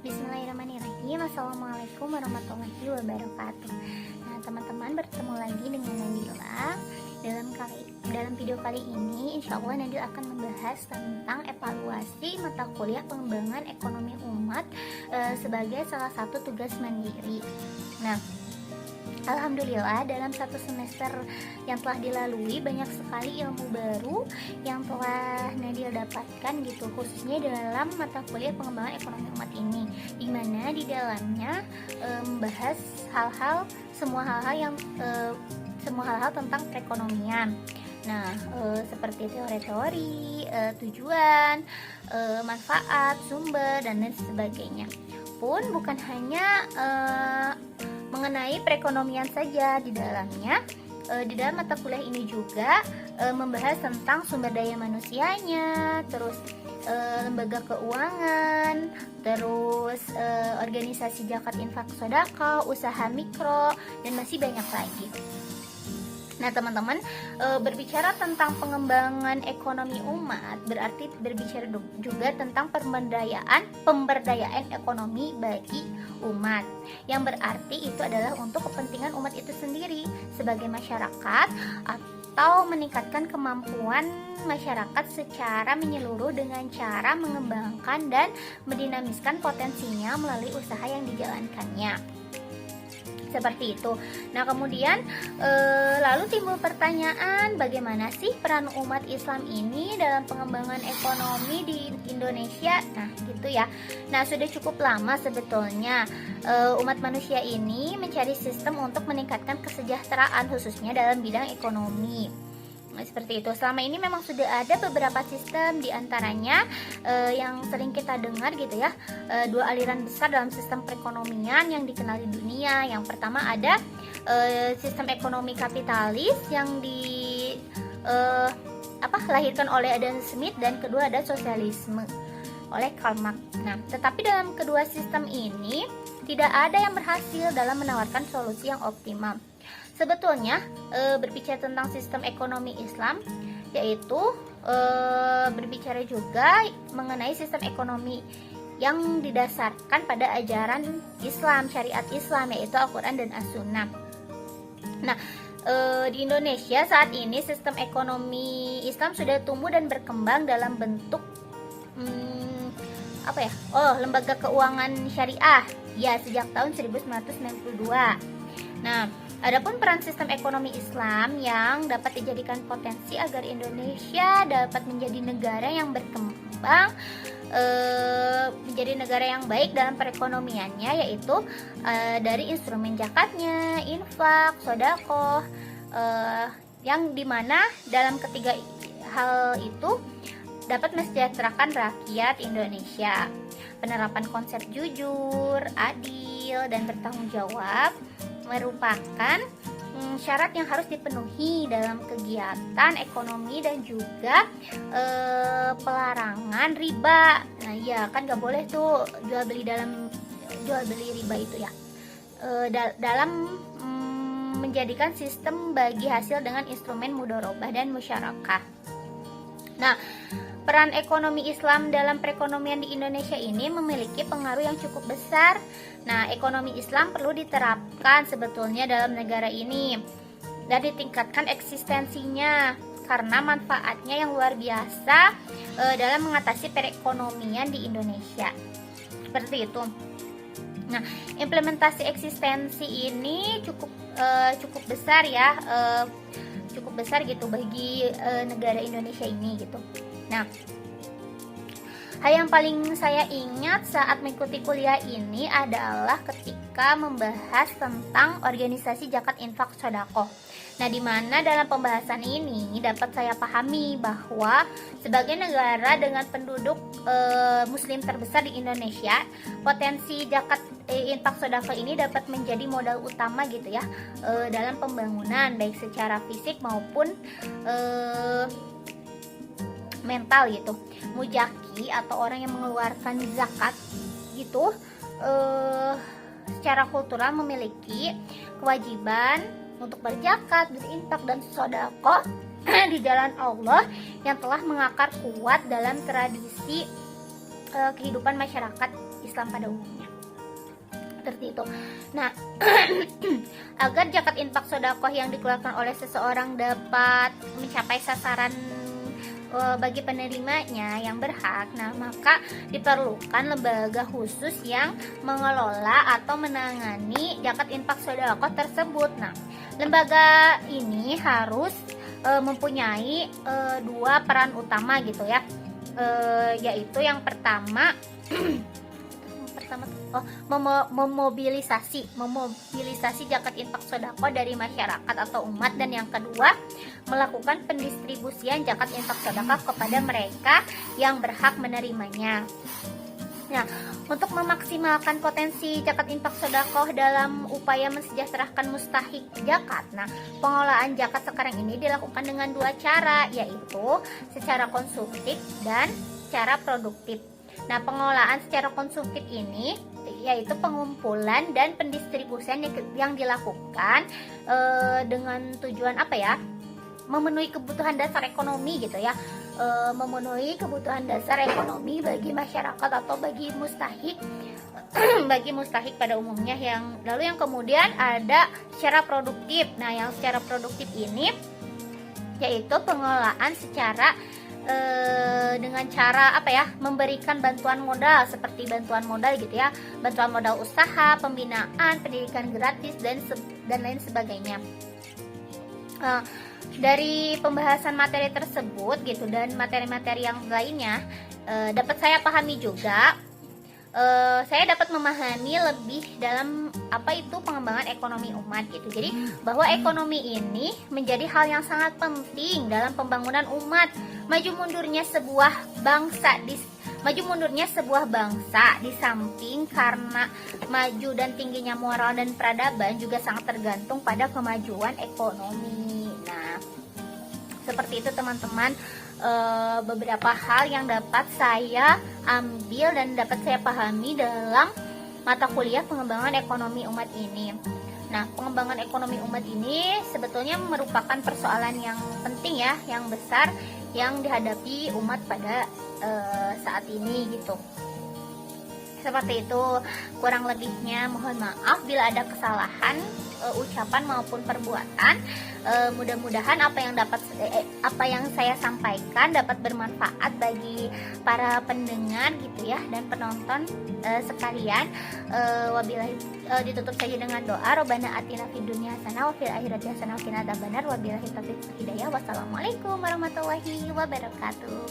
Bismillahirrahmanirrahim. Assalamualaikum warahmatullahi wabarakatuh. Nah, teman-teman, bertemu lagi dengan Nadila. Dalam video kali ini, insya Allah Nadila akan membahas tentang evaluasi mata kuliah pengembangan ekonomi umat sebagai salah satu tugas mandiri. Nah, alhamdulillah dalam satu semester yang telah dilalui banyak sekali ilmu baru yang telah Nadil dapatkan gitu, khususnya dalam mata kuliah pengembangan ekonomi umat ini, dimana di dalamnya membahas semua hal-hal tentang perekonomian. Nah, seperti teori-teori, tujuan, manfaat, sumber, dan lain sebagainya. Pun bukan hanya mengenai perekonomian saja di dalamnya. Di dalam mata kuliah ini juga membahas tentang sumber daya manusianya, terus lembaga keuangan, terus organisasi zakat infak sedekah, usaha mikro, dan masih banyak lagi. Nah, teman-teman, berbicara tentang pengembangan ekonomi umat berarti berbicara juga tentang pemberdayaan ekonomi bagi umat, yang berarti itu adalah untuk kepentingan umat itu sendiri sebagai masyarakat, atau meningkatkan kemampuan masyarakat secara menyeluruh dengan cara mengembangkan dan mendinamiskan potensinya melalui usaha yang dijalankannya. Seperti itu. Nah, kemudian lalu timbul pertanyaan, bagaimana sih peran umat Islam ini dalam pengembangan ekonomi di Indonesia? Nah, gitu ya. Nah, sudah cukup lama sebetulnya umat manusia ini mencari sistem untuk meningkatkan kesejahteraan, khususnya dalam bidang ekonomi. Nah, seperti itu. Selama ini memang sudah ada beberapa sistem, diantaranya yang sering kita dengar gitu ya, dua aliran besar dalam sistem perekonomian yang dikenal di dunia. Yang pertama ada sistem ekonomi kapitalis yang lahirkan oleh Adam Smith, dan kedua ada sosialisme oleh Karl Marx. Nah, tetapi dalam kedua sistem ini tidak ada yang berhasil dalam menawarkan solusi yang optimal. Sebetulnya berbicara tentang sistem ekonomi Islam, yaitu berbicara juga mengenai sistem ekonomi yang didasarkan pada ajaran Islam, syariat Islam, yaitu Al-Quran dan As-Sunnah. Nah, di Indonesia saat ini sistem ekonomi Islam sudah tumbuh dan berkembang dalam bentuk lembaga keuangan syariah ya sejak tahun 1992. Nah, adapun peran sistem ekonomi Islam yang dapat dijadikan potensi agar Indonesia dapat menjadi negara yang berkembang, menjadi negara yang baik dalam perekonomiannya, yaitu dari instrumen zakatnya, infak, sedekah, yang dimana dalam ketiga hal itu dapat mensejahterakan rakyat Indonesia. Penerapan konsep jujur, adil, dan bertanggung jawab merupakan syarat yang harus dipenuhi dalam kegiatan ekonomi, dan juga pelarangan riba. Nah, ya kan nggak boleh tuh jual beli riba itu ya, dalam menjadikan sistem bagi hasil dengan instrumen mudharabah dan musyarakah. Nah, peran ekonomi Islam dalam perekonomian di Indonesia ini memiliki pengaruh yang cukup besar. Nah, ekonomi Islam perlu diterapkan sebetulnya dalam negara ini dan ditingkatkan eksistensinya karena manfaatnya yang luar biasa dalam mengatasi perekonomian di Indonesia. Seperti itu. Nah, implementasi eksistensi ini cukup besar ya, cukup besar gitu bagi negara Indonesia ini gitu. Nah, hal yang paling saya ingat saat mengikuti kuliah ini adalah ketika membahas tentang organisasi zakat infak sedekah. Nah, di mana dalam pembahasan ini dapat saya pahami bahwa sebagai negara dengan penduduk muslim terbesar di Indonesia, potensi zakat infak sedekah ini dapat menjadi modal utama gitu ya, dalam pembangunan baik secara fisik maupun mental gitu. Mujaki atau orang yang mengeluarkan zakat gitu secara kultural memiliki kewajiban untuk berzakat, berinfak, dan sedekah di jalan Allah yang telah mengakar kuat dalam tradisi kehidupan masyarakat Islam pada umumnya. Seperti itu. Nah, agar zakat infak sedekah yang dikeluarkan oleh seseorang dapat mencapai sasaran bagi penerimanya yang berhak, nah maka diperlukan lembaga khusus yang mengelola atau menangani zakat infak sedekah tersebut. Nah, lembaga ini harus mempunyai dua peran utama gitu ya, yaitu yang pertama memobilisasi zakat infak sedekah dari masyarakat atau umat, dan yang kedua melakukan pendistribusian zakat infak sedekah kepada mereka yang berhak menerimanya. Nah, untuk memaksimalkan potensi zakat infak sedekah dalam upaya mensejahterakan mustahik zakat, nah pengelolaan zakat sekarang ini dilakukan dengan dua cara, yaitu secara konsumtif dan secara produktif. Nah, pengelolaan secara konsumtif ini yaitu pengumpulan dan pendistribusian yang dilakukan dengan tujuan apa ya? Memenuhi kebutuhan dasar ekonomi gitu ya. Memenuhi kebutuhan dasar ekonomi bagi masyarakat atau bagi mustahik bagi mustahik pada umumnya. Lalu yang kemudian ada secara produktif. Nah, yang secara produktif ini yaitu pengelolaan secara dengan cara apa ya, memberikan bantuan modal seperti bantuan modal gitu ya, bantuan modal usaha, pembinaan, pendidikan gratis dan lain sebagainya. Dari pembahasan materi tersebut gitu dan materi-materi yang lainnya, dapat saya pahami juga, saya dapat memahami lebih dalam apa itu pengembangan ekonomi umat gitu. Jadi bahwa ekonomi ini menjadi hal yang sangat penting dalam pembangunan umat. Maju mundurnya sebuah bangsa di samping karena maju dan tingginya moral dan peradaban juga sangat tergantung pada kemajuan ekonomi. Nah, seperti itu teman-teman, beberapa hal yang dapat saya ambil dan dapat saya pahami dalam mata kuliah pengembangan ekonomi umat ini. Nah, pengembangan ekonomi umat ini sebetulnya merupakan persoalan yang penting ya, yang besar yang dihadapi umat pada saat ini gitu. Seperti itu, kurang lebihnya mohon maaf bila ada kesalahan ucapan maupun perbuatan. Mudah-mudahan apa yang saya sampaikan dapat bermanfaat bagi para pendengar gitu ya, dan penonton sekalian. Wabillahi ditutup saja dengan doa, Robbana atina fid dunya hasanah wa fil akhirati hasanah wa qina adzabannar. Wabillahi taufiq wal hidayah. Wassalamualaikum warahmatullahi wabarakatuh.